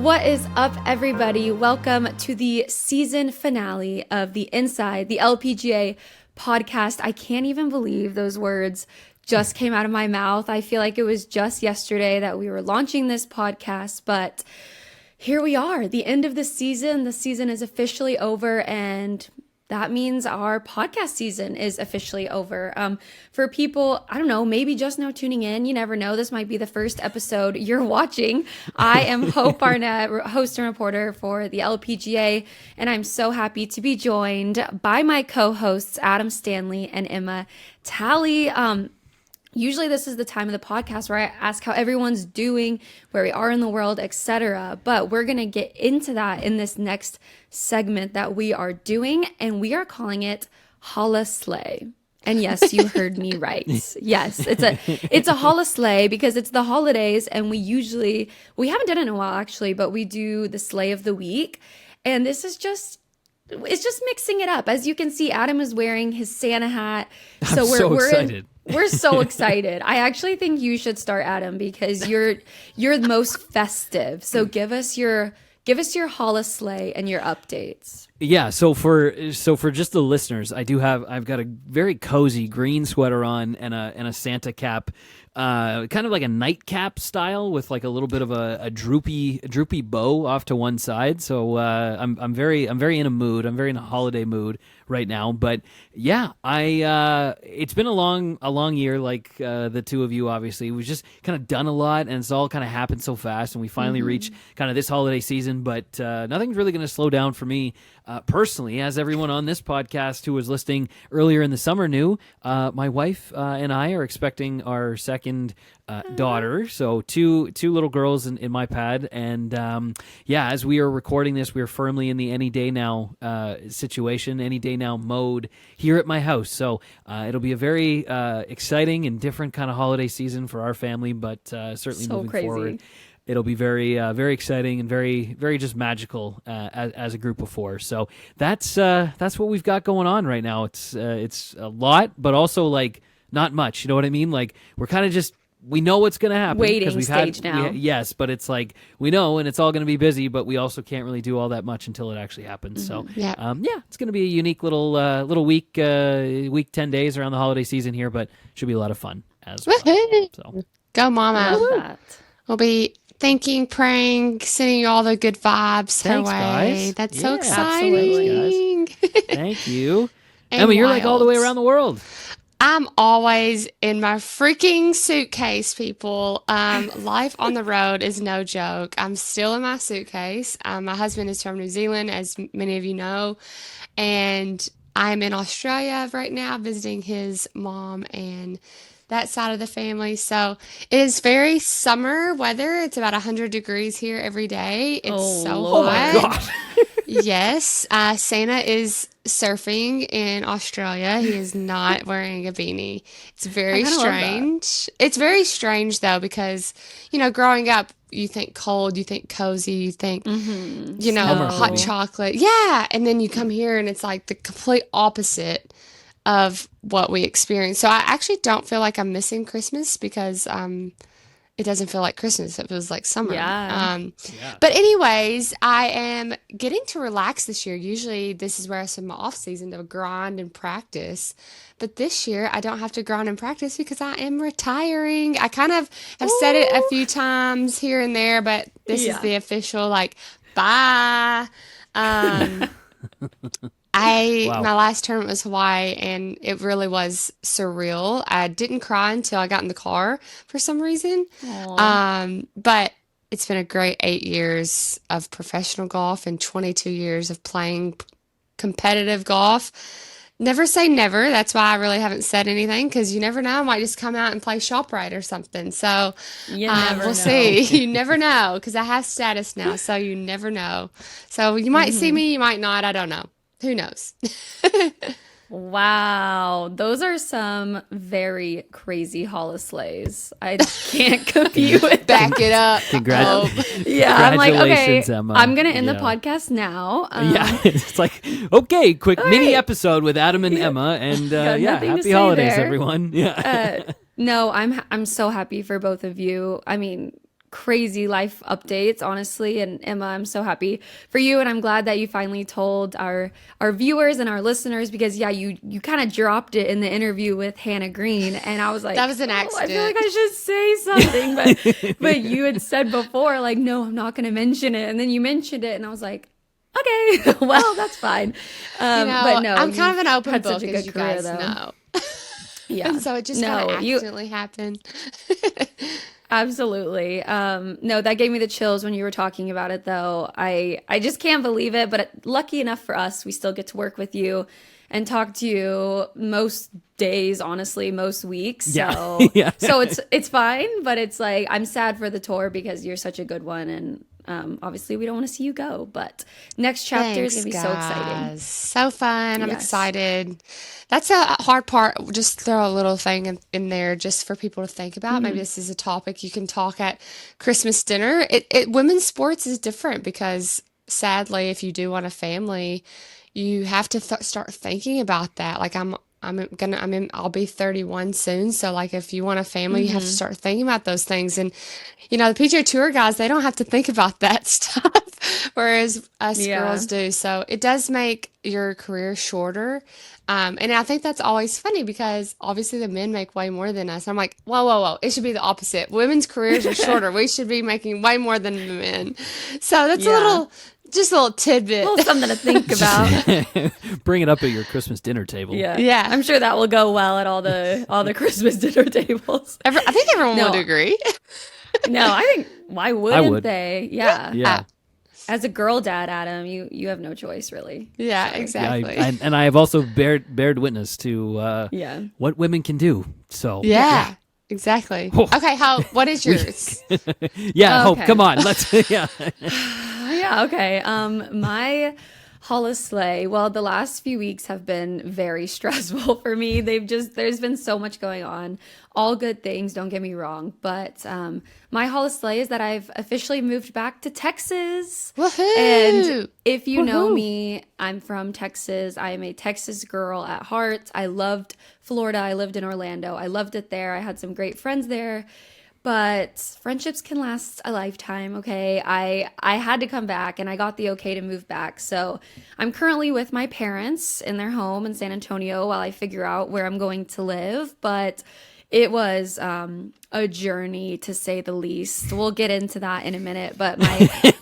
What is up, everybody? Welcome to the season finale of the Inside the LPGA podcast. I can't even believe those words just came out of my mouth. I feel like it was just yesterday that we were launching this podcast, but here we are, the end of the season. The season is officially over, and that means our podcast season is officially over. For people, I don't know, maybe just now tuning in, you never know, this might be the first episode you're watching. I am Hope Barnett, host and reporter for the LPGA, and I'm so happy to be joined by my co-hosts, Adam Stanley and Emma Talley. Usually this is the time of the podcast where I ask how everyone's doing, where we are in the world, etc. But we're going to get into that in this next segment that we are doing, and we are calling it Holla Slay. And yes, you heard me right. Yes, it's a Holla Slay because it's the holidays, and we haven't done it in a while actually, but we do the Slay of the Week. And this is just mixing it up. As you can see, Adam is wearing his Santa hat. So we're excited. We're so excited. I actually think you should start, Adam, because you're the most festive. So give us your Holla Slay and your updates. Yeah, so for just the listeners, I've got a very cozy green sweater on and a Santa cap, kind of like a nightcap style with like a little bit of a droopy bow off to one side. So I'm very in a mood. I'm very in a holiday mood right now. But yeah, it's been a long year, like the two of you obviously. We've just kind of done a lot, and it's all kind of happened so fast, and we finally reach kind of this holiday season. But nothing's really going to slow down for me. Personally, as everyone on this podcast who was listening earlier in the summer knew, my wife and I are expecting our second daughter. So two little girls in my pad. And as we are recording this, we are firmly in the any day now situation, any day now mode here at my house. So it'll be a very exciting and different kind of holiday season for our family, but certainly so moving crazy. Forward. It'll be very, very exciting and very, very just magical as a group of four. So that's what we've got going on right now. It's a lot, but also like not much. You know what I mean? Like we're kind of just we know what's going to happen. Waiting stage now. Yes, but it's like we know, and it's all going to be busy, but we also can't really do all that much until it actually happens. So it's going to be a unique little week, 10 days around the holiday season here, but should be a lot of fun as well. So go, Mama! Love that. We'll be thinking, praying, sending you all the good vibes Thanks, her way. Guys. That's so exciting. Thank you. Emma, you're like all the way around the world. I'm always in my freaking suitcase, people. Life on the road is no joke. I'm still in my suitcase. My husband is from New Zealand, as many of you know, and I'm in Australia right now visiting his mom and that side of the family. So it is very summer weather. It's about 100 degrees here every day. It's so hot. Oh my God. Yes. Santa is surfing in Australia. He is not wearing a beanie. It's very strange. It's very strange though, because, growing up, you think cold, you think cozy, you think, hot chocolate. Yeah. And then you come here and it's like the complete opposite of what we experience. So I actually don't feel like I'm missing Christmas because it doesn't feel like Christmas. It feels like summer. Yeah. But anyways, I am getting to relax this year. Usually this is where I spend my off season to grind and practice. But this year I don't have to grind and practice because I am retiring. I kind of have said it a few times here and there, but this is the official bye. My last tournament was Hawaii, and it really was surreal. I didn't cry until I got in the car for some reason. But it's been a great 8 years of professional golf and 22 years of playing competitive golf. Never say never. That's why I really haven't said anything, because you never know. I might just come out and play ShopRite or something. So we'll see. You never know, because I have status now, so you never know. So you might see me, you might not. I don't know. Who knows? Wow. Those are some very crazy Holla Slays. I can't compete with Back it up. Yeah, I'm like, okay, Emma. I'm going to end the podcast now. It's like, okay, quick mini episode with Adam and Emma, and happy holidays, everyone. Yeah. No, I'm so happy for both of you. I mean, crazy life updates, honestly. And Emma, I'm so happy for you, and I'm glad that you finally told our viewers and our listeners, because you kind of dropped it in the interview with Hannah Green, and I was like, that was an accident. I feel like I should say something, but you had said before, like, no, I'm not going to mention it, and then you mentioned it, and I was like, okay, well, that's fine. But no, I'm kind of an open book, such a as good you career, guys though. know. Yeah. And so it just kind of accidentally happened. Absolutely. No, that gave me the chills when you were talking about it, though. I just can't believe it, but lucky enough for us, we still get to work with you and talk to you most days, honestly, most weeks. So, Yeah. So it's fine, but it's like, I'm sad for the tour because you're such a good one, and obviously we don't want to see you go, but next chapter is going to be so exciting. So fun. I'm Yes. excited. That's a hard part. Just throw a little thing in there just for people to think about. Maybe this is a topic you can talk at Christmas dinner. Women's sports is different because sadly, if you do want a family, you have to start thinking about that. Like I'll be 31 soon. So like if you want a family, you have to start thinking about those things. And, the PGA Tour guys, they don't have to think about that stuff, whereas us girls do. So it does make your career shorter. And I think that's always funny because obviously the men make way more than us. I'm like, whoa. It should be the opposite. Women's careers are shorter. We should be making way more than the men. So that's just a little tidbit. A little something to think about. Bring it up at your Christmas dinner table. Yeah. I'm sure that will go well at all the Christmas dinner tables. I think everyone would agree. No, I think, why wouldn't they? Yeah. Yeah. As a girl dad, Adam, you have no choice, really. Yeah, Sorry. exactly. Yeah, and I have also bared witness to what women can do. So yeah. Exactly. Okay, what is yours? Hope, come on. Let's Yeah, okay. My Hollis Sleigh. Well, the last few weeks have been very stressful for me. There's been so much going on. All good things, don't get me wrong. But my Hollis Sleigh is that I've officially moved back to Texas. Woohoo! And if you know me, I'm from Texas. I am a Texas girl at heart. I loved Florida. I lived in Orlando. I loved it there. I had some great friends there. But friendships can last a lifetime, okay? I had to come back, and I got the okay to move back. So I'm currently with my parents in their home in San Antonio while I figure out where I'm going to live. But it was a journey, to say the least. We'll get into that in a minute. But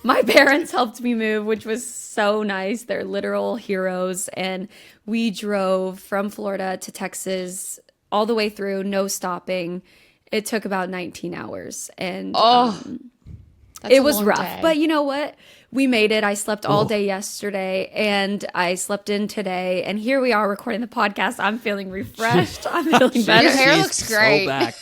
my parents helped me move, which was so nice. They're literal heroes. And we drove from Florida to Texas all the way through, no stopping. It took about 19 hours, and it was rough. Day. But you know what? We made it. I slept all day yesterday, and I slept in today, and here we are recording the podcast. I'm feeling refreshed. I'm feeling better. Your hair looks great. So back.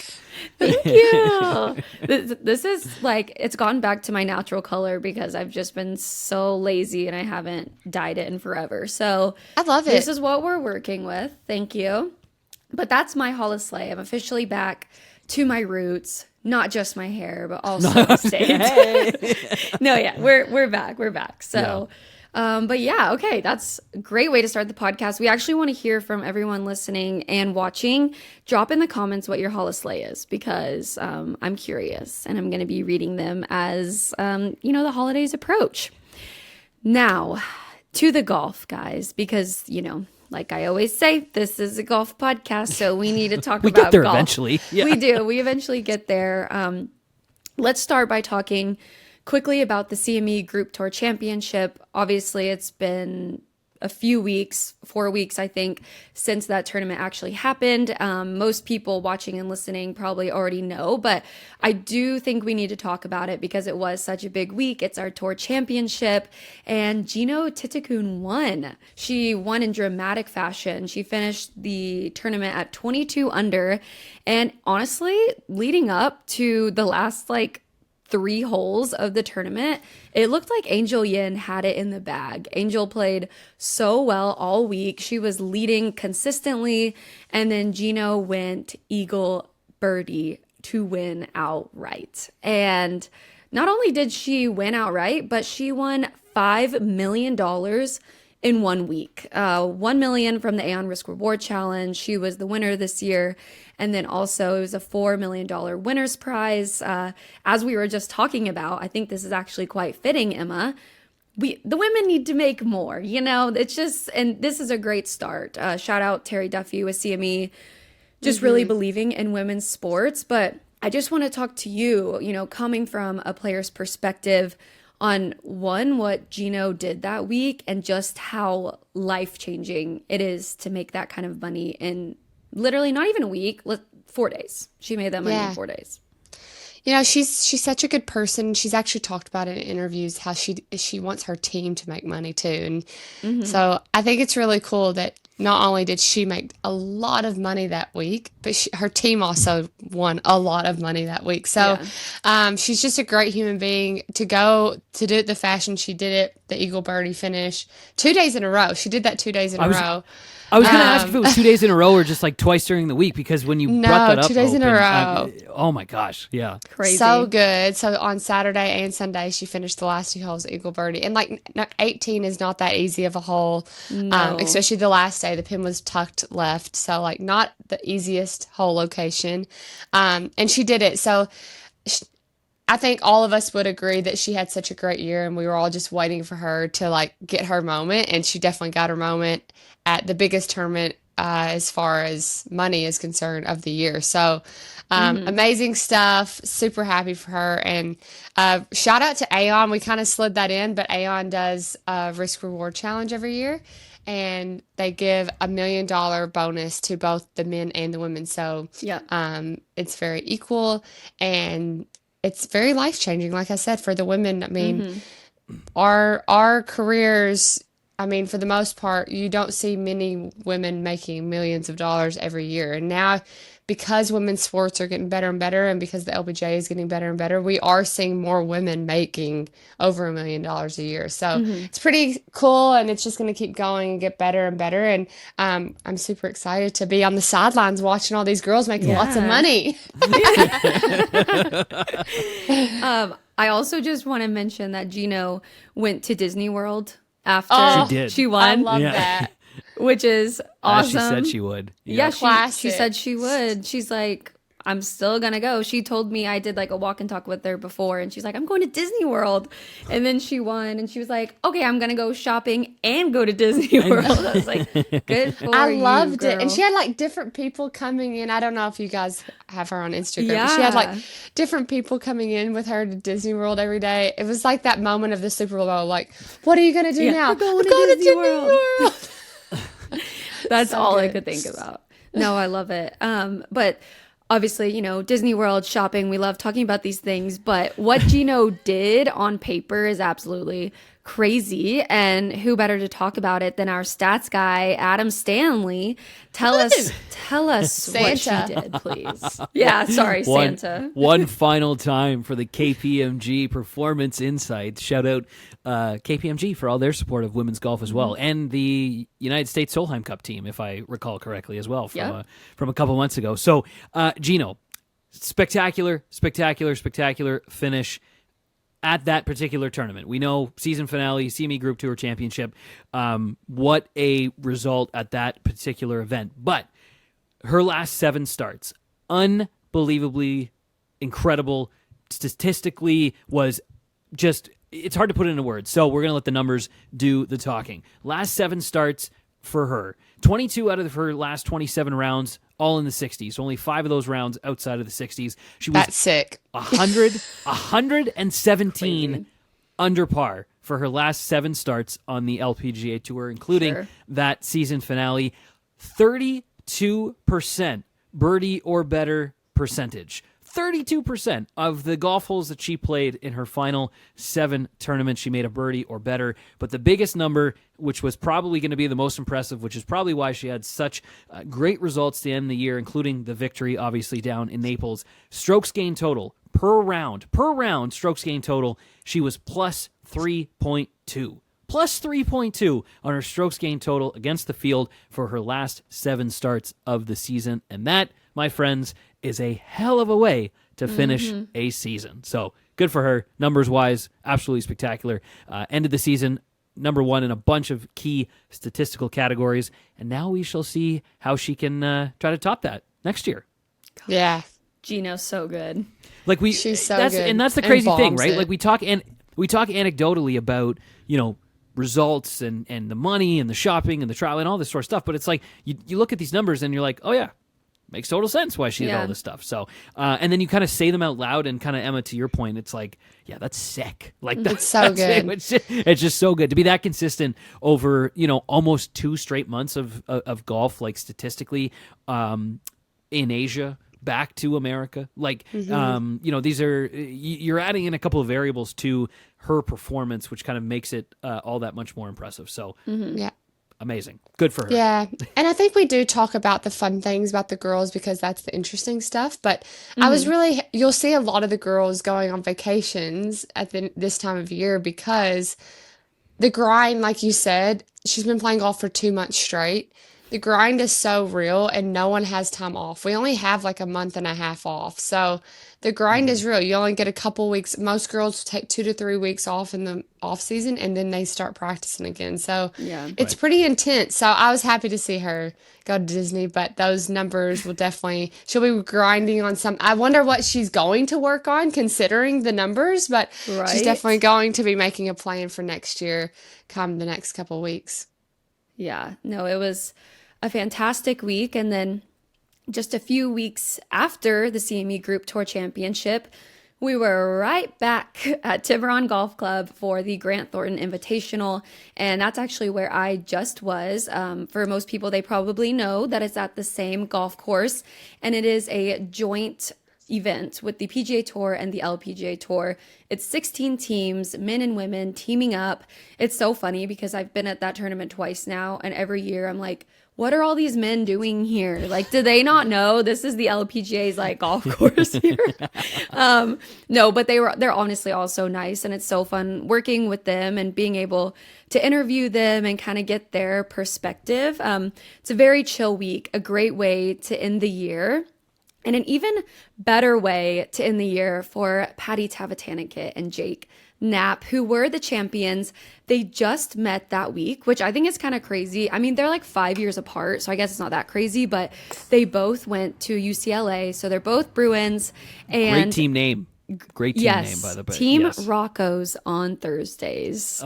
Thank you. This is like, it's gone back to my natural color because I've just been so lazy and I haven't dyed it in forever. So I love it. This is what we're working with. Thank you. But that's my Hollis Sleigh. I'm officially back to my roots, not just my hair, but also the States. No, yeah, we're back. So, but yeah, okay, that's a great way to start the podcast. We actually want to hear from everyone listening and watching. Drop in the comments what your Hollis Sleigh is, because I'm curious, and I'm going to be reading them as the holidays approach. Now, to the golf, guys, because like I always say, this is a golf podcast, so we need to talk we about get there golf. Eventually. Yeah. We do. We eventually get there. Let's start by talking quickly about the CME Group Tour Championship. Obviously, it's been a few weeks, 4 weeks, I think, since that tournament actually happened. Most people watching and listening probably already know, but I do think we need to talk about it because it was such a big week. It's our tour championship, and Jeeno Thitikul won. She won in dramatic fashion. She finished the tournament at 22 under, and honestly, leading up to the last 3 holes of the tournament, it looked like Angel Yin had it in the bag. Angel played so well all week. She was leading consistently, and then Jeeno went eagle birdie to win outright. And not only did she win outright, but she won $5 million in 1 week. 1 million from the Aon Risk Reward Challenge. She was the winner this year. And then also it was a $4 million winner's prize. As we were just talking about, I think this is actually quite fitting, Emma. The women need to make more, it's just, and this is a great start. Shout out Terry Duffy with CME, just really believing in women's sports. But I just want to talk to you, coming from a player's perspective on what Jeeno did that week and just how life-changing it is to make that kind of money in literally not even a week, 4 days. She made that money in 4 days. She's such a good person. She's actually talked about it in interviews how she wants her team to make money too. And so I think it's really cool that not only did she make a lot of money that week, but her team also won a lot of money that week. So she's just a great human being to go to do it the fashion she did it, the Eagle Birdie finish 2 days in a row. She did that 2 days in a row. I was going to ask if it was 2 days in a row or just like twice during the week, because when you brought that up, 2 days in a row. Oh my gosh, yeah, crazy, so good. So on Saturday and Sunday, she finished the last 2 holes Eagle Birdie, and 18 is not that easy of a hole, especially the last day. The pin was tucked left, so not the easiest hole location, and she did it. So I think all of us would agree that she had such a great year, and we were all just waiting for her to get her moment, and she definitely got her moment at the biggest tournament as far as money is concerned of the year. So amazing stuff. Super happy for her. And shout out to Aon. We kind of slid that in, but Aon does a risk reward challenge every year, and they give $1 million bonus to both the men and the women. So it's very equal, and it's very life-changing, like I said, for the women. I mean, our careers, for the most part, you don't see many women making millions of dollars every year. And now, because women's sports are getting better and better, and because the LPGA is getting better and better, we are seeing more women making over $1 million a year. So it's pretty cool, and it's just going to keep going and get better and better. And I'm super excited to be on the sidelines watching all these girls making lots of money. I also just want to mention that Jeeno went to Disney World after she won. I love that. Which is awesome. She said she would. Yeah, she said she would. She's like, I'm still going to go. She told me, I did a walk and talk with her before, and she's like, I'm going to Disney World. And then she won, and she was like, okay, I'm going to go shopping and go to Disney World. I was like, good for you, I loved girl. it. And she had different people coming in. I don't know if you guys have her on Instagram, but she had different people coming in with her to Disney World every day. It was like that moment of the Super Bowl, what are you going to do now? We're going to Disney World. That's so all good. I could think about. No, I love it. But obviously, Disney World, shopping, we love talking about these things. But what Jeeno did on paper is absolutely crazy. And who better to talk about it than our stats guy, Adam Stanley? Tell us what she did, please. Yeah, sorry, Santa. One final time for the KPMG Performance Insights. Shout out KPMG for all their support of women's golf as well, and the United States Solheim Cup team, if I recall correctly, as well from a couple months ago. So, Jeeno, spectacular finish at that particular tournament. We know season finale, CME Group Tour Championship. What a result at that particular event. But her last 7 starts, unbelievably incredible. Statistically was just, it's hard to put into words. So we're going to let the numbers do the talking. Last 7 starts for her. 22 out of her last 27 rounds, all in the 60s. Only 5 of those rounds outside of the 60s. She was That's sick. 117 Crazy. Under par for her last 7 starts on the LPGA Tour, including that season finale. 32% birdie or better percentage. 32% of the golf holes that she played in her final 7 tournaments, she made a birdie or better. But the biggest number, which was probably going to be the most impressive, which is probably why she had such great results to end the year, including the victory, obviously, down in Naples. Strokes gained total per round strokes gained total, she was plus 3.2. Plus 3.2 on her strokes gained total against the field for her last 7 starts of the season. And that, my friends, is a hell of a way to finish a season. So good for her. Numbers-wise, absolutely spectacular. Ended the season number one in a bunch of key statistical categories. And now we shall see how she can try to top that next year. Yeah. Jeeno's so good. Like She's so that's, good. and that's the crazy thing, right? It. Like we talk anecdotally about, results and the money and the shopping and the travel and all this sort of stuff. But it's like, you look at these numbers and you're like, oh yeah, makes total sense why she did all this stuff. So, and then you kind of say them out loud, and kind of, Emma, to your point, it's like, yeah, that's sick. Like it's so good. It's just so good to be that consistent over, almost 2 straight months of golf, like statistically, in Asia back to America. Like, these are, you're adding in a couple of variables to her performance, which kind of makes it all that much more impressive. So, yeah. Amazing. Good for her. Yeah. And I think we do talk about the fun things about the girls because that's the interesting stuff. But I was really, you'll see a lot of the girls going on vacations at this time of year because the grind, like you said, she's been playing golf for 2 months straight. The grind is so real and no one has time off. We only have like a month and a half off. So the grind is real. You only get a couple weeks. Most girls take 2 to 3 weeks off in the off season and then they start practicing again. So it's pretty intense. So I was happy to see her go to Disney, but those numbers will definitely, she'll be grinding on some. I wonder what she's going to work on considering the numbers, but she's definitely going to be making a plan for next year come the next couple of weeks. Yeah, no, it was a fantastic week. And then just a few weeks after the CME Group Tour Championship, we were right back at Tiburon Golf Club for the Grant Thornton Invitational. And that's actually where I just was. For most people, they probably know that it's at the same golf course. And it is a joint event with the PGA Tour and the LPGA Tour. It's 16 teams, men and women, teaming up. It's so funny because I've been at that tournament twice now. And every year I'm like, what are all these men doing here? Like, do they not know this is the LPGA's like golf course here? No, but they're honestly all so nice, and it's so fun working with them and being able to interview them and kind of get their perspective. It's a very chill week, a great way to end the year. And an even better way to end the year for Patty Tavatanakit and Jake Knapp, who were the champions. They just met that week, which I think is kind of crazy. I mean, they're like 5 years apart, so I guess it's not that crazy, but they both went to UCLA, so they're both Bruins. And great team name. Great team name, by the way. Team Rocco's on Thursdays,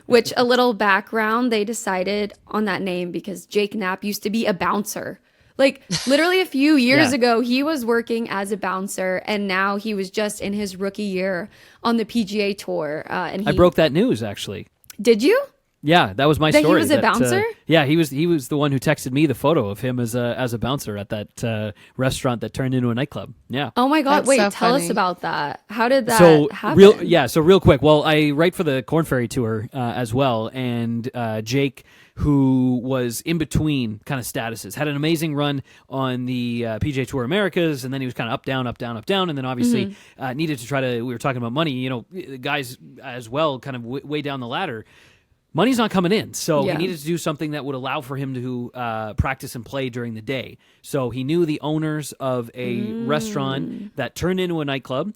which a little background, they decided on that name because Jake Knapp used to be a bouncer. Like literally a few years ago, he was working as a bouncer, and now he was just in his rookie year on the PGA Tour. And I broke that news, actually. Did you? Yeah, that was my story. He was a bouncer? Yeah, he was the one who texted me the photo of him as a bouncer at that restaurant that turned into a nightclub. Yeah. Oh my God! That's Wait, so tell funny. us about that. How did that happen? So real quick. Well, I write for the Corn Ferry Tour as well, and Jake, who was in between kind of statuses, had an amazing run on the PGA Tour Americas, and then he was kind of up, down, and then obviously needed to try to, we were talking about money, guys as well, kind of way down the ladder. Money's not coming in, so he needed to do something that would allow for him to practice and play during the day. So he knew the owners of a restaurant that turned into a nightclub.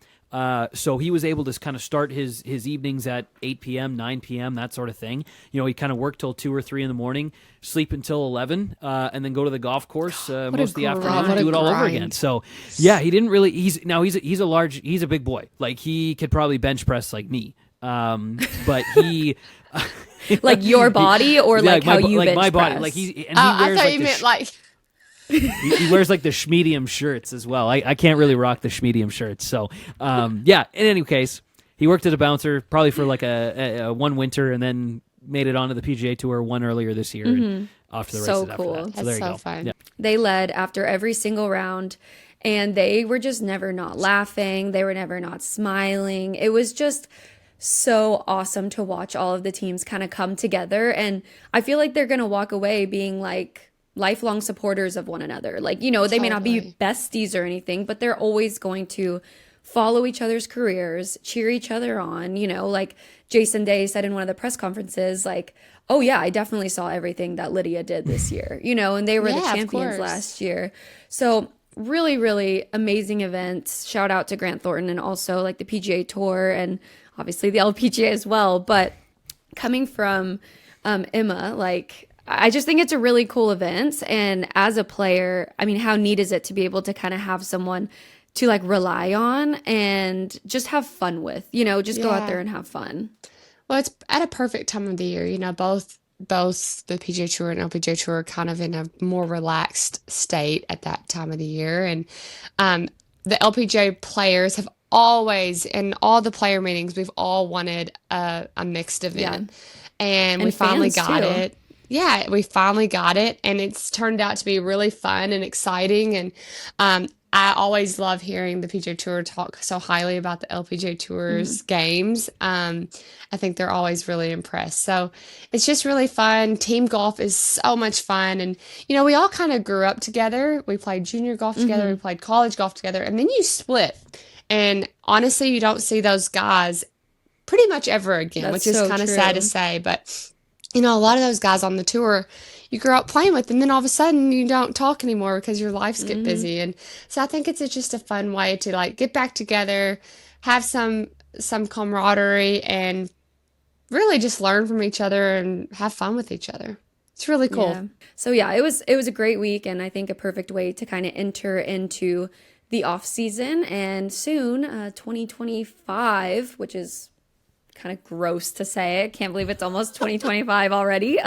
So he was able to kind of start his evenings at 8 p.m., 9 p.m., that sort of thing. He kind of worked till 2 or 3 in the morning, sleep until 11, and then go to the golf course most of the afternoon and do it all over again. So, yeah, he didn't really. He's a big boy. Like, he could probably bench press like me. But he. Like your body, or like how you bench my body. press? Like he wears I thought like you meant like. he wears like the schmedium shirts as well. I can't really rock the schmedium shirts. So, in any case, he worked as a bouncer probably for like a one winter, and then made it onto the PGA Tour one earlier this year, and off to the races cool. after that. So That's there you so go. fun. Yeah. They led after every single round, and they were just never not laughing. They were never not smiling. It was just so awesome to watch all of the teams kind of come together. And I feel like they're going to walk away being like lifelong supporters of one another. Like, they may not be besties or anything, but they're always going to follow each other's careers, cheer each other on. Like Jason Day said in one of the press conferences, like, oh yeah, I definitely saw everything that Lydia did this year, and they were the champions last year. So really, really amazing events. Shout out to Grant Thornton and also like the PGA Tour and obviously the LPGA as well. But coming from Emma, like, I just think it's a really cool event. And as a player, I mean, how neat is it to be able to kind of have someone to like rely on and just have fun with, just go out there and have fun. Well, it's at a perfect time of the year. Both the PGA Tour and LPGA Tour are kind of in a more relaxed state at that time of the year. And the LPGA players have always, in all the player meetings, we've all wanted a mixed event. And we finally got it. Yeah, we finally got it, and it's turned out to be really fun and exciting. And I always love hearing the PGA Tour talk so highly about the LPGA Tour's games. I think they're always really impressed. So it's just really fun. Team golf is so much fun. And, we all kind of grew up together. We played junior golf together. We played college golf together. And then you split. And honestly, you don't see those guys pretty much ever again, which is kind of sad to say. But, a lot of those guys on the tour you grow up playing with, and then all of a sudden you don't talk anymore because your lives get busy. And so I think it's just a fun way to like get back together, have some camaraderie, and really just learn from each other and have fun with each other. It's really cool. Yeah. So yeah, it was a great week, and I think a perfect way to kind of enter into the off season. And soon 2025, which is kind of gross to say. I can't believe it's almost 2025 already.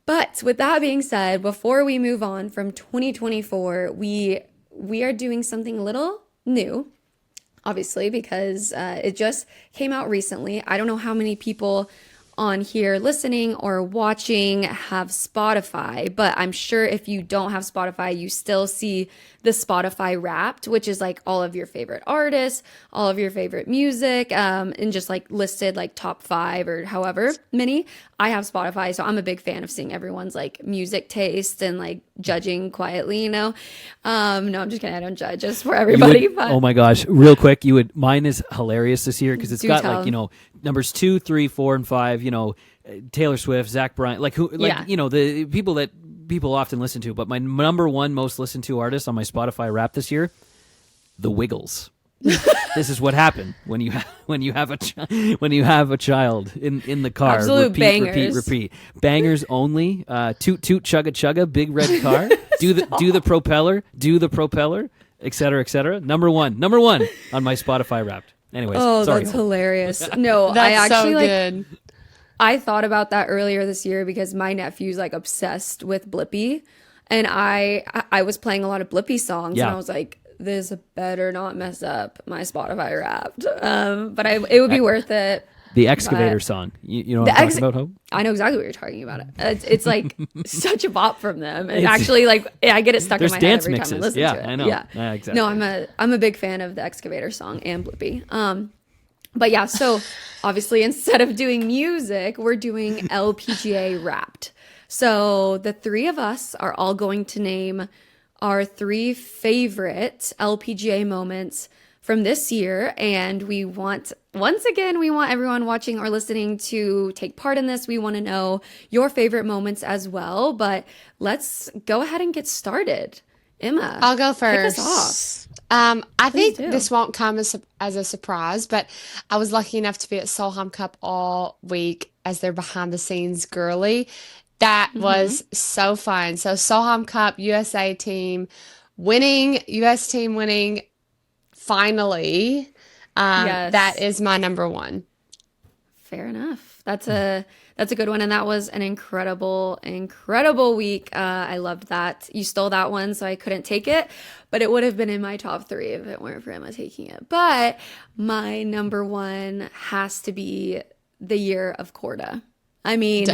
But with that being said, before we move on from 2024, we are doing something a little new, obviously, because it just came out recently. I don't know how many people on here listening or watching have Spotify, but I'm sure if you don't have Spotify, you still see the Spotify Wrapped, which is like all of your favorite artists, all of your favorite music, and just like listed like top 5 or however many. I have Spotify, so I'm a big fan of seeing everyone's like music taste and like judging quietly, No, I'm just kidding. I don't judge, just for everybody. But oh my gosh, real quick, mine is hilarious this year because it's got tell. like, numbers 2, 3, 4, and 5, Taylor Swift, Zach Bryan, the people that people often listen to. But my number one most listened to artist on my Spotify Wrapped this year, The Wiggles. This is what happened when you have a child in the car. Absolute bangers. Repeat. Bangers only. Toot toot chugga chugga. Big red car. do the propeller. Etc. Etc. Number one on my Spotify Wrapped. Anyways, sorry. That's hilarious. No, that's I actually so like. good. I thought about that earlier this year because my nephew's like obsessed with Blippi, and I was playing a lot of Blippi songs, and I was like, this better not mess up my Spotify Wrapped. But it would be worth it. The Excavator song. You know what I'm talking about, Hope? I know exactly what you're talking about. It's like such a bop from them. And actually, like, I get it stuck in my head every time I listen to it. I know. Yeah, exactly. No, I'm a big fan of the Excavator song and Blippi. But yeah, so obviously instead of doing music, we're doing LPGA Wrapped. So the 3 of us are all going to name our 3 favorite LPGA moments from this year, and we want everyone watching or listening to take part in this. We want to know your favorite moments as well, but let's go ahead and get started. Emma, I'll go first. Kick us off. I think this won't come as a surprise, but I was lucky enough to be at Solheim Cup all week as their behind the scenes girly. That was so fun. So Solheim Cup, US team winning finally. Yes. That is my number 1. Fair enough. That's a good one, and that was an incredible week. I loved that. You stole that one, so I couldn't take it, but it would have been in my top 3 if it weren't for Emma taking it. But my number 1 has to be the year of Corda. I mean,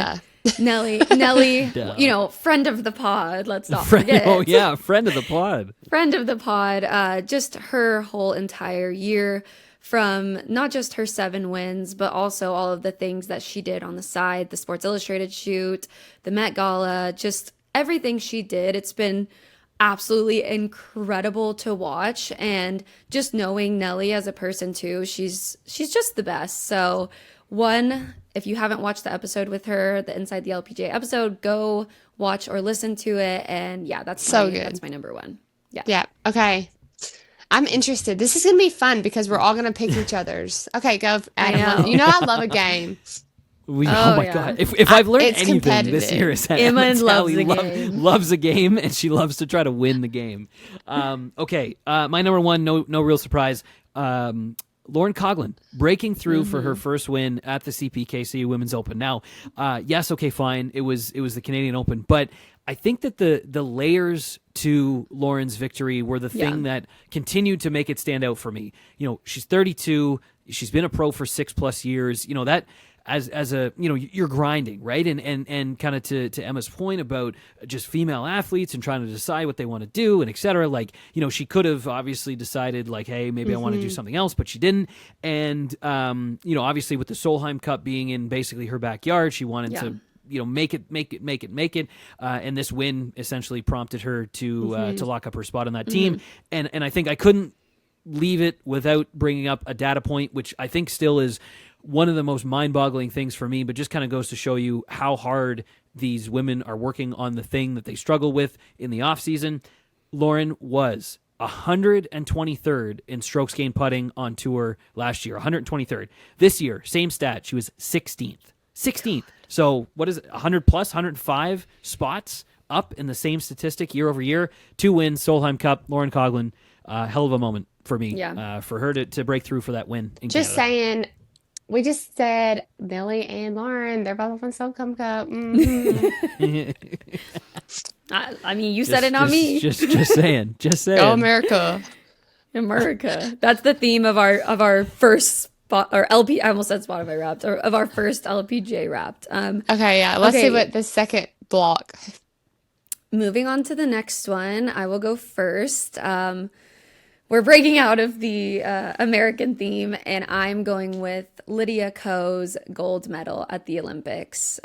Nelly, friend of the pod. Let's not forget. Oh yeah, friend of the pod. Friend of the pod. Just her whole entire year, from not just her 7 wins, but also all of the things that she did on the side, the Sports Illustrated shoot, the Met Gala, just everything she did. It's been absolutely incredible to watch, and just knowing Nelly as a person too, she's just the best. So if you haven't watched the episode with her, the Inside the LPGA episode, go watch or listen to it. And yeah, that's good. That's my number 1. Yeah. Yeah. Okay. I'm interested. This is going to be fun because we're all going to pick each other's. Okay, go. Adam. I love a game. Oh my God! If I've learned anything this year, is that Emma Talley loves a game, and she loves to try to win the game. Okay, my number one, no real surprise. Lauren Coughlin breaking through for her first win at the CPKC Women's Open. Now, yes, okay, fine. It was the Canadian Open, but I think that the layers to Lauren's victory were the thing that continued to make it stand out for me. She's 32. She's been a pro for 6+ years. That as a you're grinding, right? And kind of to Emma's point about just female athletes and trying to decide what they want to do and et cetera. Like, she could have obviously decided like, hey, maybe I want to do something else, but she didn't. And obviously with the Solheim Cup being in basically her backyard, she wanted to make it. And this win essentially prompted her to lock up her spot on that team. And I think I couldn't leave it without bringing up a data point, which I think still is one of the most mind-boggling things for me, but just kind of goes to show you how hard these women are working on the thing that they struggle with in the off-season. Lauren was 123rd in strokes gained putting on tour last year, 123rd. This year, same stat, she was 16th. So what is it, 100 plus, 105 spots up in the same statistic year over year. 2 wins, Solheim Cup, Lauren Coughlin, hell of a moment for me, for her to break through for that win in Just Canada. saying, we just said Millie and Lauren, they're both on Solheim Cup. I mean, you said it, not me. Just saying. Go America. America. That's the theme of our first spot, or LP. I almost said Spotify Wrapped, or of our first LPGA Wrapped. Okay, yeah. Let's see what the second block. Moving on to the next one, I will go first. We're breaking out of the American theme, and I'm going with Lydia Ko's gold medal at the Olympics.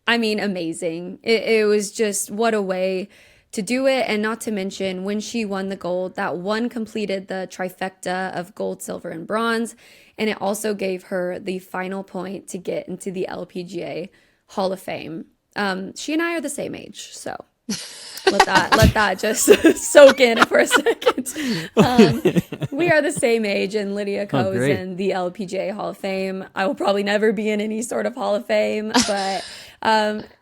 Amazing. It was just, what a way to do it. And not to mention, when she won the gold, that one completed the trifecta of gold, silver, and bronze. And it also gave her the final point to get into the LPGA Hall of Fame. She and I are the same age, so let that just soak in for a second. We are the same age, and Lydia Ko is in the LPGA Hall of Fame. I will probably never be in any sort of Hall of Fame, but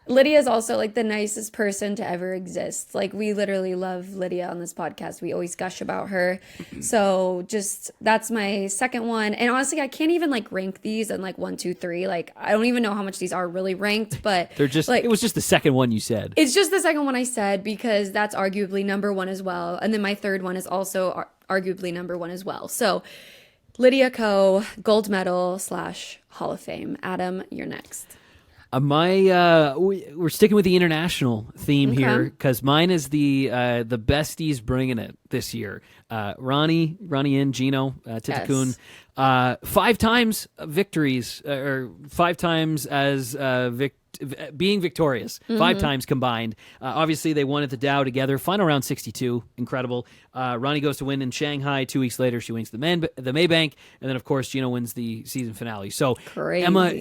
Lydia is also like the nicest person to ever exist. Like, we literally love Lydia on this podcast. We always gush about her. So just, that's my second one. And honestly, I can't even like rank these in like 1, 2, 3. Like, I don't even know how much these are really ranked, but they're just like, it was just the second one you said. It's just the second one I said because that's arguably number one as well. And then my third one is also arguably number one as well. So Lydia Ko, gold medal / Hall of Fame. Adam, you're next. We're sticking with the international theme here because mine is the besties bringing it this year. Ronnie and Jeeno Thitikul, 5 times victories, or 5 times as being victorious, 5 times combined. Obviously, they won at the Dow together. Final round 62, incredible. Ronnie goes to win in Shanghai. 2 weeks later, she wins the Maybank, and then of course Jeeno wins the season finale. So crazy. Emma,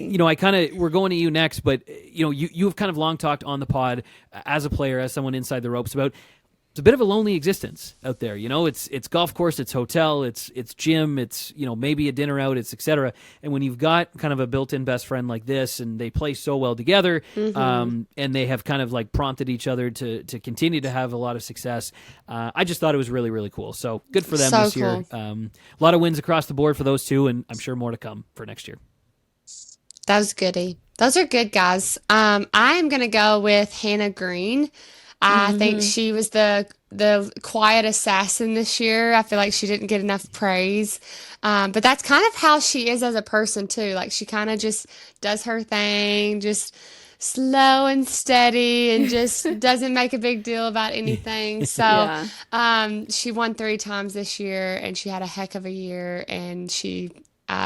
we're going to you next, but you've kind of long talked on the pod as a player, as someone inside the ropes about. It's a bit of a lonely existence out there. It's golf course, it's hotel, it's gym, it's maybe a dinner out, it's etc. And when you've got kind of a built-in best friend like this, and they play so well together, and they have kind of like prompted each other to continue to have a lot of success, I just thought it was really, really cool. So good for them this year. A lot of wins across the board for those two, and I'm sure more to come for next year. That was goody. Those are good, guys. I am going to go with Hannah Green. I think she was the quiet assassin this year. I feel like she didn't get enough praise. But that's kind of how she is as a person too. Like, she kind of just does her thing, just slow and steady, and just doesn't make a big deal about anything. So she won 3 times this year, and she had a heck of a year, and she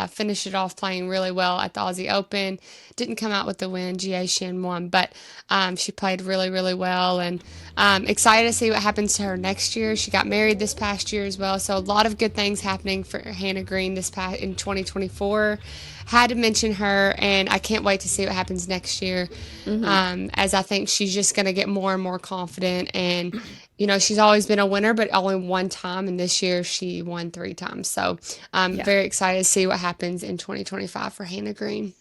finished it off playing really well at the Aussie Open. Didn't come out with the win. Jie Shin won, but she played really, really well, and excited to see what happens to her next year. She got married this past year as well, so a lot of good things happening for Hannah Green in 2024. Had to mention her, and I can't wait to see what happens next year, as I think she's just going to get more and more confident, and she's always been a winner, but only one time. And this year she won 3 times. So I'm very excited to see what happens in 2025 for Hannah Green.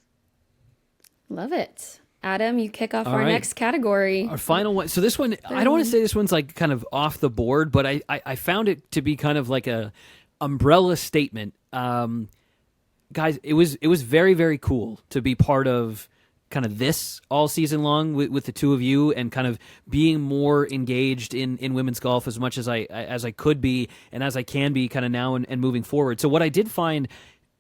Love it. Adam, you kick off All our right. next category. Our final one. So this one, I don't want to say this one's like kind of off the board, but I found it to be kind of like a umbrella statement. Guys, it was very, very cool to be part of kind of this all season long with the two of you, and kind of being more engaged in women's golf as much as I could be and as I can be kind of now and moving forward. So what I did find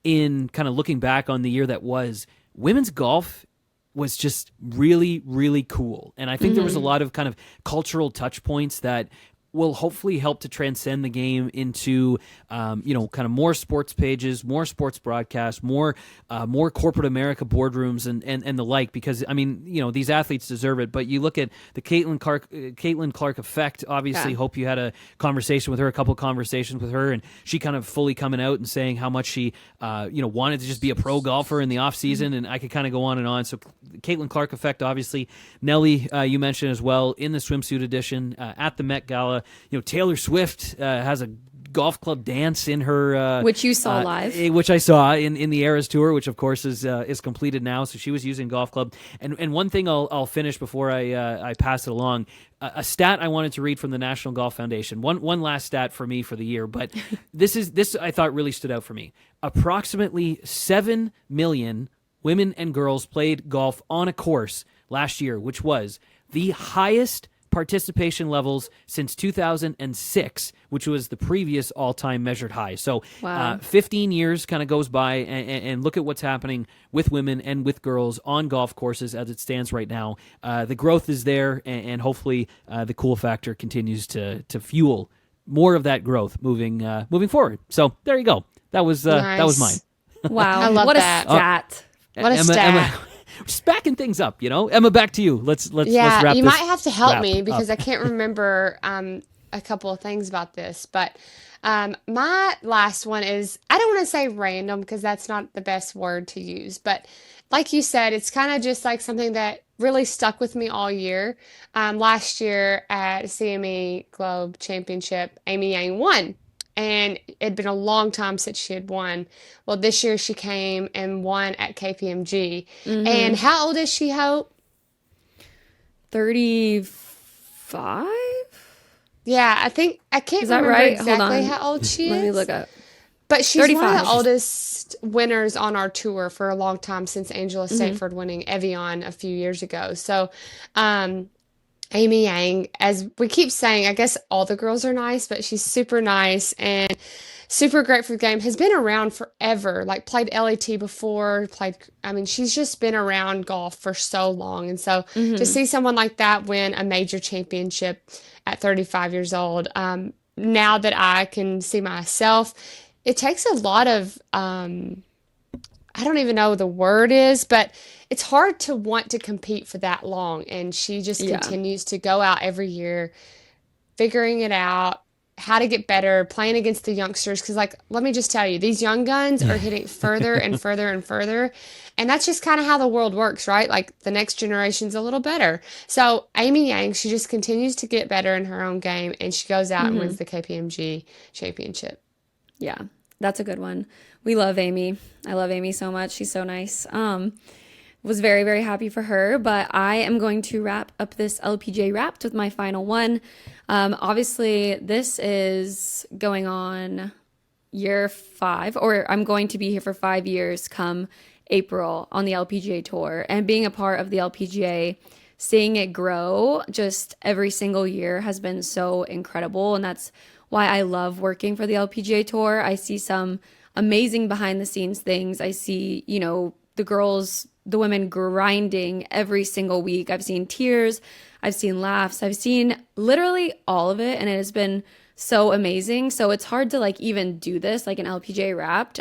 in kind of looking back on the year that was, women's golf was just really, really cool. And I think there was a lot of kind of cultural touch points that will hopefully help to transcend the game into, kind of more sports pages, more sports broadcasts, more corporate America boardrooms and the like, because, I mean, these athletes deserve it. But you look at the Caitlin Clark effect, obviously. Hope you had a conversation with her, a couple conversations with her, and she kind of fully coming out and saying how much she, wanted to just be a pro golfer in the off season. And I could kind of go on and on. So Caitlin Clark effect, obviously. Nelly, you mentioned as well, in the swimsuit edition at the Met Gala. Taylor Swift has a golf club dance in her, which you saw live, which I saw in the Eras Tour, which of course is completed now. So she was using golf club. And one thing I'll finish before I pass it along. A stat I wanted to read from the National Golf Foundation. One last stat for me for the year, but this I thought really stood out for me. Approximately 7 million women and girls played golf on a course last year, which was the highest participation levels since 2006, which was the previous all-time measured high. So 15 years kind of goes by, and look at what's happening with women and with girls on golf courses as it stands right now. The growth is there, and hopefully the cool factor continues to fuel more of that growth moving forward. So there you go. That was mine. Wow. I love what that. A stat. What a stat. Emma, just backing things up, Emma, back to you. Let's wrap you this might have to help me because up. I can't remember a couple of things about this. But my last one is, I don't want to say random because that's not the best word to use. But like you said, it's kind of just like something that really stuck with me all year. Last year at CME Group Championship, Amy Yang won. And it'd been a long time since she had won. Well, this year she came and won at KPMG. And how old is she, Hope? 35? Yeah, I can't remember right? exactly how old she is. Let me look up. But she's 35. one of the oldest winners on our tour for a long time, since Angela Stateford winning Evian a few years ago. So, Amy Yang, as we keep saying, I guess all the girls are nice, but she's super nice and super great for the game. Has been around forever, like played LAT before, she's just been around golf for so long. And so to see someone like that win a major championship at 35 years old, now that I can see myself, it takes a lot of, I don't even know the word is, but it's hard to want to compete for that long. And she just continues to go out every year, figuring it out, how to get better, playing against the youngsters. Because, let me just tell you, these young guns are hitting further and further and further. And that's just kind of how the world works, right? Like, the next generation's a little better. So, Amy Yang, she just continues to get better in her own game. And she goes out and wins the KPMG championship. Yeah, that's a good one. We love Amy. I love Amy so much. She's so nice. Was very, very happy for her, but I am going to wrap up this LPGA Wrapped with my final one. Obviously, this is going on year 5, or I'm going to be here for 5 years come April on the LPGA Tour, and being a part of the LPGA, seeing it grow just every single year has been so incredible, and that's why I love working for the LPGA Tour. I see some amazing behind the scenes things. I see, the women grinding every single week. I've seen tears, I've seen laughs, I've seen literally all of it, and it has been so amazing. So it's hard to even do this like an LPGA Wrapped.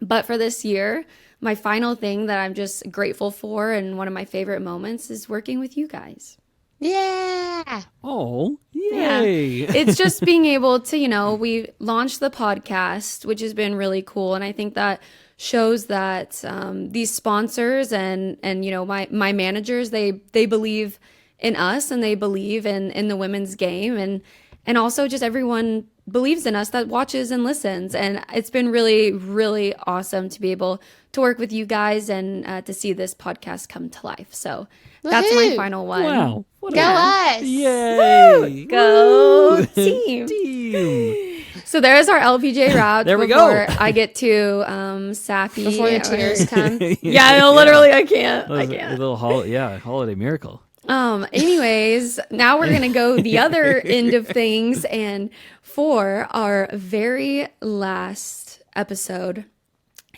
But for this year, my final thing that I'm just grateful for and one of my favorite moments is working with you guys. Yeah. Oh, yay. Yeah. It's just being able to, we launched the podcast, which has been really cool. And I think that shows that these sponsors and my managers, they believe in us and they believe in the women's game, and also just everyone believes in us that watches and listens. And it's been really, really awesome to be able to work with you guys and to see this podcast come to life. So that's my final one. Wow. Go us. Yay. Woo! Go Woo. team. So there's our LPGA route. There we before go. I get to sappy. Before the tears come. Yeah, no, literally, I can't. A little holiday miracle. Anyways, now we're gonna go the other end of things, and for our very last episode,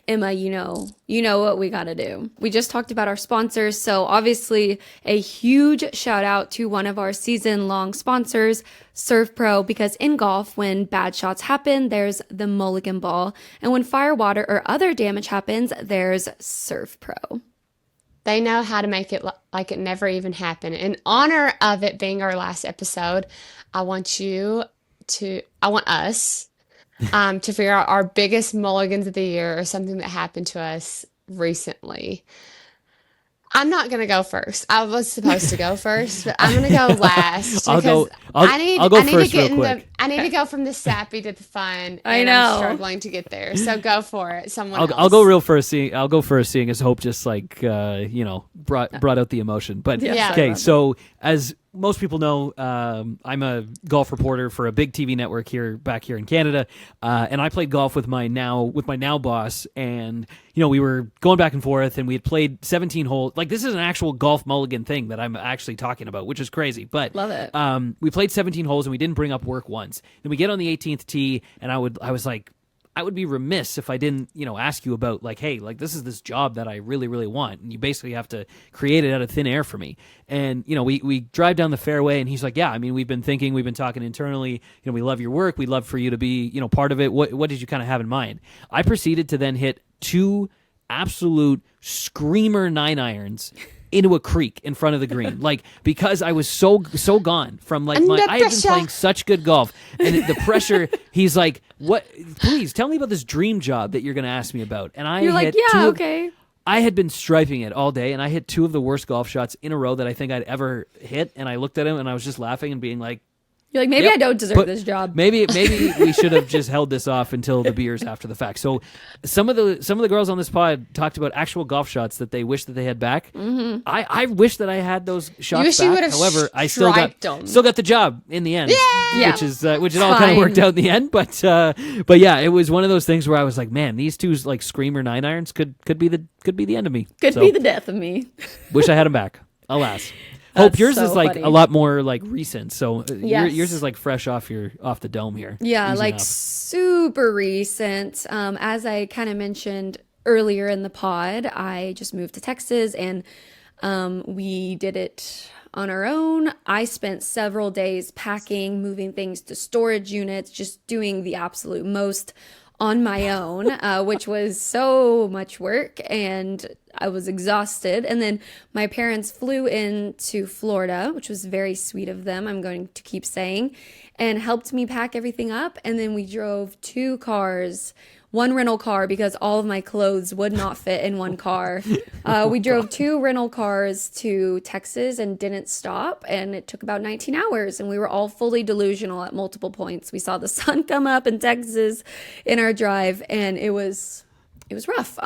Emma, you know what we gotta do. We just talked about our sponsors, so obviously a huge shout out to one of our season-long sponsors, Serve Pro, because in golf, when bad shots happen, there's the Mulligan ball, and when fire, water, or other damage happens, there's Serve Pro. They know how to make it like it never even happened. In honor of it being our last episode, I want us to figure out our biggest mulligans of the year or something that happened to us recently. I'm not going to go first. I was supposed to go first, but I'm going to go last. I'll go first real quick. I need to go from the sappy to the fun. I and know. I'm struggling to get there. So go for it. Someone else. I'll go first. Seeing as Hope just like brought out the emotion. But Yeah. okay, so as most people know, I'm a golf reporter for a big TV network back here in Canada, and I played golf with my now boss, and we were going back and forth, and we had played 17 holes. Like, this is an actual golf mulligan thing that I'm actually talking about, which is crazy. But Love it. We played 17 holes, and we didn't bring up work once. Then we get on the 18th tee, and I was like, I would be remiss if I didn't, ask you about, like, hey, like, this is this job that I really, really want, and you basically have to create it out of thin air for me. And, we drive down the fairway, and he's like, yeah, I mean, we've been talking internally, we love your work, we'd love for you to be, part of it. What did you kind of have in mind? I proceeded to then hit 2 absolute screamer 9-irons into a creek in front of the green, like, because I was so gone from, like, I had been playing such good golf, and the pressure. He's like, "What? Please tell me about this dream job that you're going to ask me about." And You're like, yeah, okay. I had been striping it all day, and I hit 2 of the worst golf shots in a row that I think I'd ever hit. And I looked at him, and I was just laughing and being like, You're like, maybe I don't deserve this job. Maybe we should have just held this off until the beers after the fact. So some of the girls on this pod talked about actual golf shots that they wish that they had back. Mm-hmm. I wish that I had those shots back. However, I still got the job in the end. Yeah. Which it all kind of worked out in the end. But yeah, it was one of those things where I was like, man, these 2 like screamer 9-irons could be the end of me. Could be the death of me. Wish I had them back. Alas. Hope, yours so is like funny. a lot more like recent, so Yes. yours is like fresh off the dome here. Yeah, Easy like enough. super recent. As I kind of mentioned earlier in the pod, I just moved to Texas, and we did it on our own. I spent several days packing, moving things to storage units, just doing the absolute most on my own, which was so much work, and I was exhausted. And then my parents flew into Florida, which was very sweet of them, I'm going to keep saying, and helped me pack everything up. And then we drove 2 cars, 1 rental car, because all of my clothes would not fit in one car. We drove 2 rental cars to Texas and didn't stop, and it took about 19 hours, and we were all fully delusional at multiple points. We saw the sun come up in Texas in our drive, and it was rough.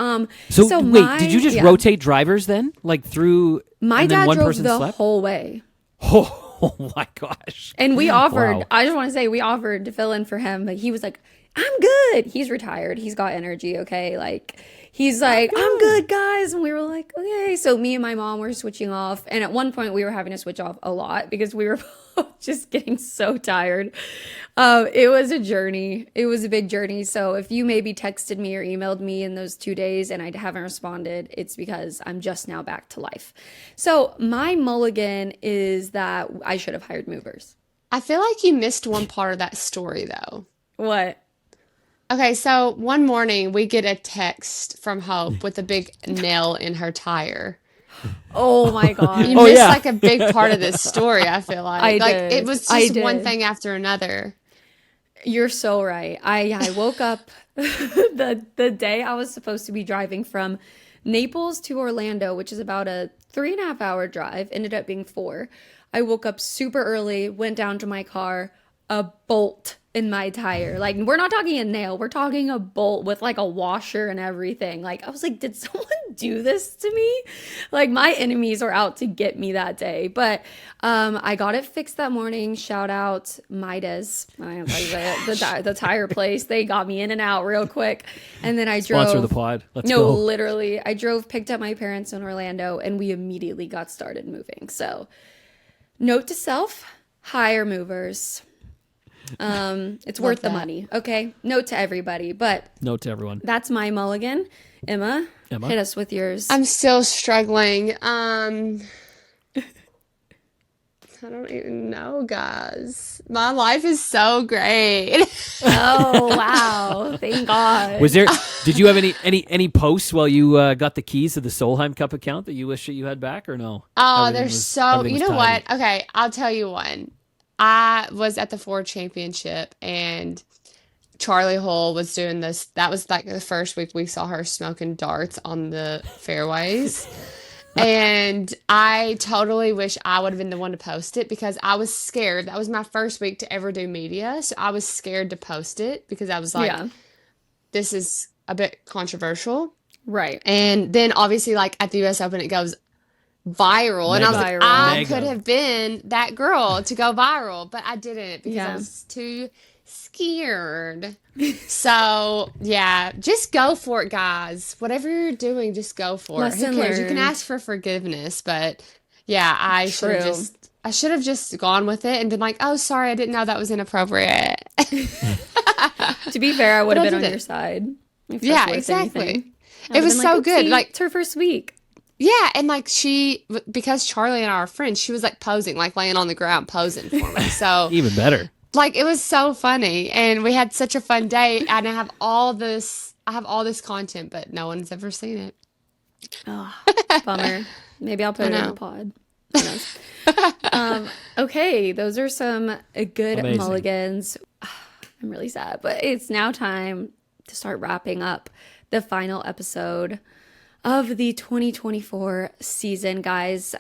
So wait, did you just rotate drivers then, like through? My and then dad one drove person the slept? whole way. Oh my gosh! And we offered. Wow. I just want to say we offered to fill in for him, but he was like, "I'm good." He's retired. He's got energy. Okay, like he's like, "I'm good, guys," and we were like, "Okay." So me and my mom were switching off, and at one point we were having to switch off a lot because we were both just getting so tired. It was a journey. It was a big journey. So if you maybe texted me or emailed me in those 2 days and I haven't responded, it's because I'm just now back to life. So my mulligan is that I should have hired movers. I feel like you missed one part of that story, though. What? Okay, so one morning we get a text from Hope with a big nail in her tire. Oh my God. You missed like a big part of this story, I feel like. did. It was just one thing after another. You're so right. I woke up the day I was supposed to be driving from Naples to Orlando, which is about a 3.5 hour drive, ended up being 4. I woke up super early, went down to my car, a bolt in my tire. Like, we're not talking a nail, we're talking a bolt with like a washer and everything. Like, I was like, did someone do this to me? Like, my enemies are out to get me that day. But I got it fixed that morning. Shout out Midas, the tire place. They got me in and out real quick. And then I drove. Sponsor the pod. Let's go. go. Literally, I drove, picked up my parents in Orlando, and we immediately got started moving. So, note to self: hire movers. It's worth the money. Okay. Note to everybody, but note to everyone. That's my mulligan. Emma, hit us with yours. I'm still struggling. I don't even know, guys. My life is so great. Oh, wow. Thank God. Did you have any posts while you got the keys to the Solheim Cup account that you wish that you had back, or no? Oh, you know what? Okay, I'll tell you one. I was at the Ford Championship, and Charlie Hull was doing this. That was like the first week we saw her smoking darts on the fairways. And I totally wish I would have been the one to post it, because I was scared. That was my first week to ever do media. So I was scared to post it because I was like, this is a bit controversial. Right. And then obviously, like at the US Open, it goes viral. And I was like, I could have been that girl to go viral, but I didn't, because I was too scared. So yeah, just go for it, guys. Whatever you're doing, just go for it. Who cares? You can ask for forgiveness, but yeah, I should have just gone with it and been like, oh, sorry, I didn't know that was inappropriate. To be fair, I would have been on your side. Yeah, exactly. It was so good. Like, it's her first week. Yeah, and like because Charlie and I are friends, she was like posing, like laying on the ground posing for me. So even better. Like, it was so funny, and we had such a fun day, and I have all this content, but no one's ever seen it. Oh, bummer. Maybe I'll put it in the pod. Who knows? Okay, those are some good mulligans. I'm really sad, but it's now time to start wrapping up the final episode of the 2024 season, guys.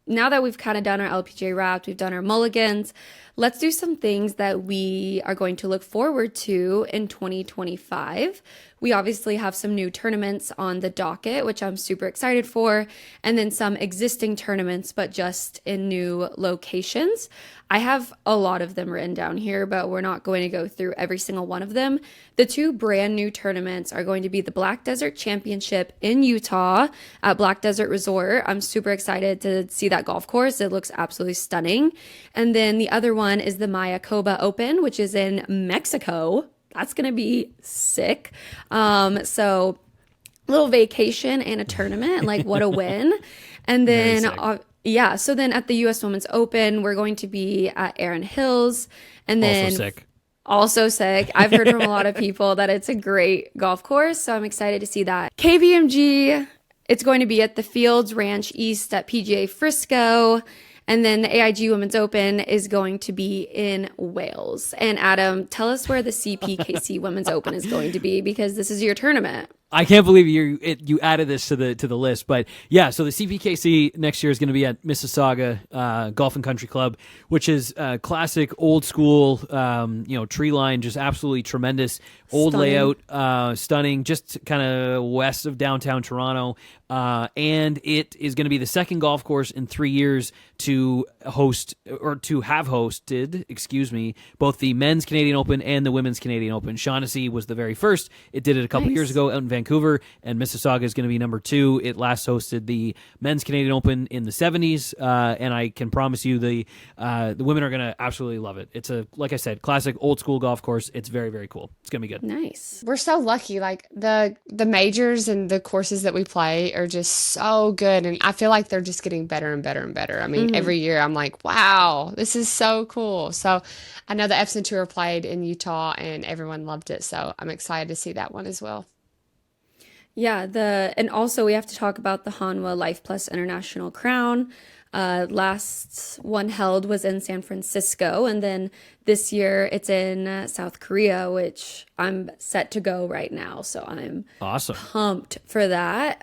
Now that we've kind of done our LPGA wrapped, we've done our mulligans, let's do some things that we are going to look forward to in 2025. We obviously have some new tournaments on the docket, which I'm super excited for, and then some existing tournaments, but just in new locations. I have a lot of them written down here, but we're not going to go through every single one of them. The two brand new tournaments are going to be the Black Desert Championship in Utah at Black Desert Resort. I'm super excited to see that golf course. It looks absolutely stunning. And then the other one is the Mayakoba Open, which is in Mexico. That's going to be sick. So little vacation and a tournament, like what a win. And then so then at the U.S. Women's Open, we're going to be at Erin Hills. And then also sick. I've heard from a lot of people that it's a great golf course, so I'm excited to see that. KPMG, it's going to be at the Fields Ranch East at PGA Frisco. And then the AIG Women's Open is going to be in Wales. And Adam, tell us where the CPKC Women's Open is going to be, because this is your tournament. I can't believe you added this to the list, but yeah. So the CPKC next year is going to be at Mississauga Golf and Country Club, which is classic old school, tree line, just absolutely tremendous, old layout, stunning, just kind of west of downtown Toronto, and it is going to be the second golf course in 3 years to have hosted, both the men's Canadian Open and the women's Canadian Open. Shaughnessy was the very first. It did it a couple years ago out in Vancouver, and Mississauga is going to be number 2. It last hosted the men's Canadian Open in the 70s, and I can promise you the women are going to absolutely love it. It's like I said, classic old school golf course. It's very, very cool. It's going to be good. Nice. We're so lucky. Like the majors and the courses that we play are just so good, and I feel like they're just getting better and better and better. I mean, every year I'm like, wow, this is so cool. So I know the Epson Tour played in Utah and everyone loved it, so I'm excited to see that one as well. Yeah, and also we have to talk about the Hanwha Life Plus International Crown. Last one held was in San Francisco, and then this year it's in South Korea, which I'm set to go right now. So I'm awesome, pumped for that.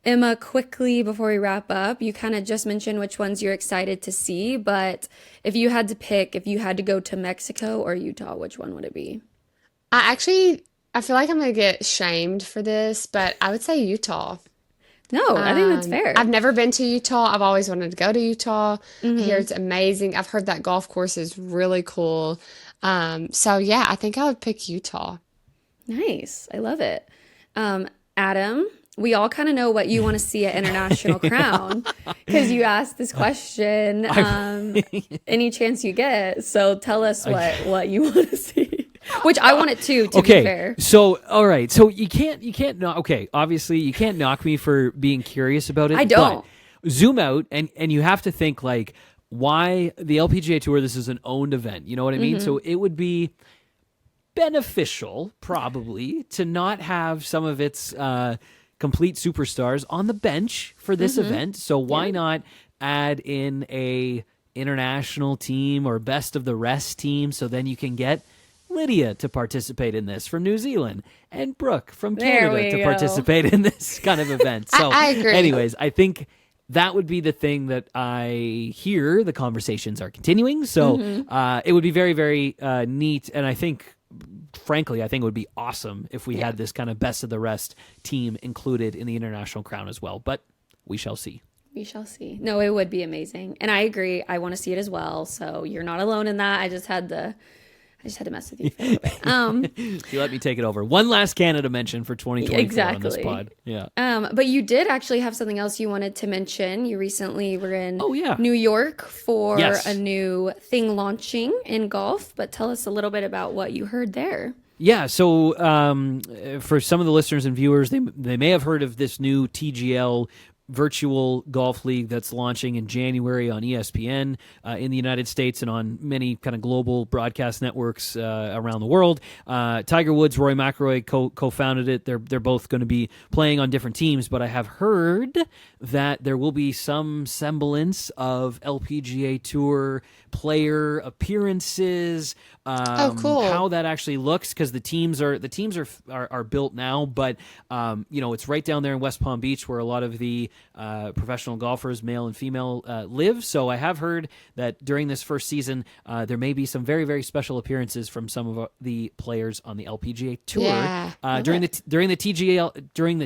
Emma, quickly before we wrap up, you kind of just mentioned which ones you're excited to see, but if you had to pick, if you had to go to Mexico or Utah, which one would it be? I feel like I'm gonna get shamed for this, but I would say Utah. No, I think that's fair. I've never been to Utah. I've always wanted to go to Utah. I hear Mm-hmm. it's amazing. I've heard that golf course is really cool. So yeah, I think I would pick Utah. Nice. I love it. Adam, we all kind of know what you want to see at International Crown because you asked this question any chance you get. So tell us what you want to see, which I want it too, to be fair. So, all right. So you can't knock, okay, obviously you can't knock me for being curious about it. I don't. But zoom out and you have to think like, why the LPGA Tour, this is an owned event. You know what I mean? So it would be beneficial probably to not have some of its complete superstars on the bench for this event. So why not add in a international team or best of the rest team, so then you can get Lydia to participate in this from New Zealand and Brooke from Canada to participate in this kind of event. So I agree. anyways, I think that would be the thing that I hear the conversations are continuing. So it would be very, very neat. And I think, frankly, I think it would be awesome if we had this kind of best of the rest team included in the International Crown as well. But we shall see. We shall see. No, it would be amazing. And I agree. I want to see it as well. So you're not alone in that. I just had to mess with you for a little bit. You let me take it over. One last Canada mention for 2024 on this pod. Yeah. But you did actually have something else you wanted to mention. You recently were in yeah. New York for a new thing launching in golf. But tell us a little bit about what you heard there. Yeah, so for some of the listeners and viewers, they may have heard of this new TGL virtual golf league that's launching in January on ESPN in the United States and on many kind of global broadcast networks around the world. Tiger Woods, Rory McIlroy co-founded it. They're both going to be playing on different teams, but I have heard that there will be some semblance of LPGA Tour player appearances. Cool. How that actually looks, because the teams are built now, but it's right down there in West Palm Beach where a lot of the professional golfers, male and female, live. So I have heard that during this first season, there may be some very, very special appearances from some of the players on the LPGA Tour during the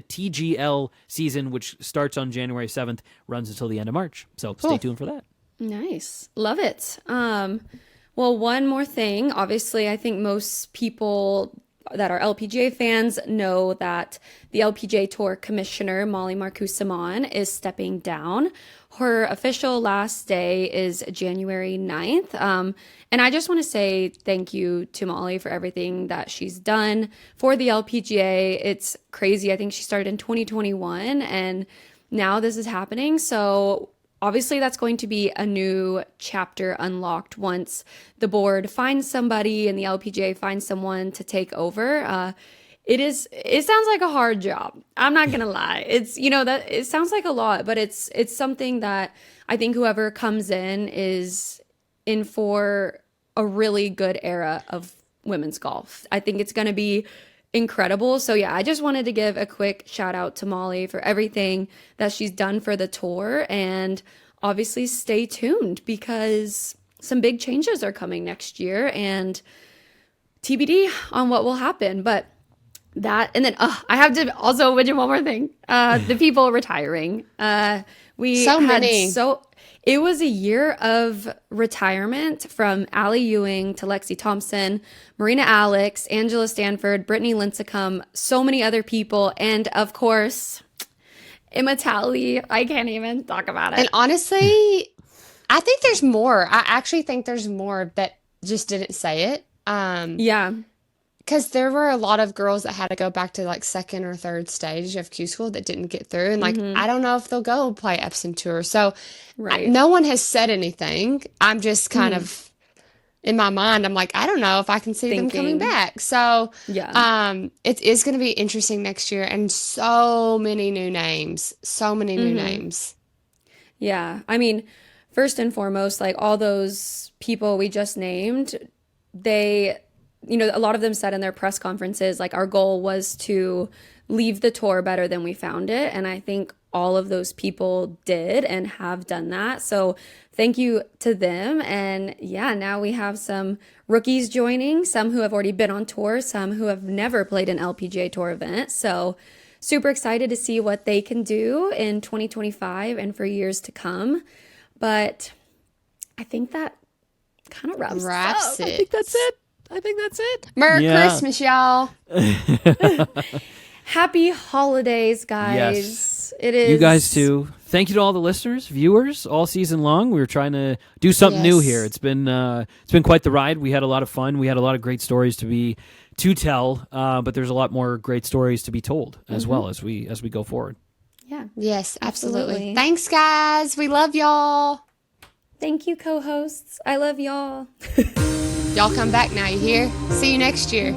TGL season, which starts on January 7th, runs until the end of March. So stay tuned for that. Nice. Love it. Well, one more thing. Obviously, I think most people that are LPGA fans know that the LPGA Tour Commissioner, Molly Marcoux-Simon, is stepping down. Her official last day is January 9th. And I just want to say thank you to Molly for everything that she's done for the LPGA. It's crazy. I think she started in 2021, and now this is happening. So obviously, that's going to be a new chapter unlocked once the board finds somebody and the LPGA finds someone to take over. It sounds like a hard job. I'm not going to lie. It's, that it sounds like a lot, but it's something that I think whoever comes in is in for a really good era of women's golf. I think it's going to be incredible. So yeah, I just wanted to give a quick shout out to Molly for everything that she's done for the tour, and obviously stay tuned because some big changes are coming next year and TBD on what will happen. But that, and then I have to also mention one more thing. The people retiring. It was a year of retirement from Allie Ewing to Lexi Thompson, Marina Alex, Angela Stanford, Brittany Lincecum, so many other people, and of course, Emma Talley. I can't even talk about it. And honestly, I think there's more. I actually think there's more that just didn't say it. Yeah. Because there were a lot of girls that had to go back to like second or third stage of Q school that didn't get through. And I don't know if they'll go play Epson Tour. So no one has said anything. I'm just kind of, in my mind, I'm like, I don't know if I can see them coming back. So it is going to be interesting next year. And so many new names. Yeah. I mean, first and foremost, like all those people we just named, they... a lot of them said in their press conferences, like, our goal was to leave the tour better than we found it. And I think all of those people did and have done that. So thank you to them. And yeah, now we have some rookies joining, some who have already been on tour, some who have never played an LPGA Tour event. So super excited to see what they can do in 2025 and for years to come. But I think that kind of wraps it. I think that's it. Merry Christmas, y'all. Happy holidays, guys. Yes. It is. You guys too. Thank you to all the listeners, viewers, all season long. We were trying to do something new here. It's been quite the ride. We had a lot of fun. We had a lot of great stories to tell, but there's a lot more great stories to be told as well as we go forward. Yeah. Yes, absolutely. Thanks, guys. We love y'all. Thank you, co-hosts. I love y'all. Y'all come back now, you hear? See you next year.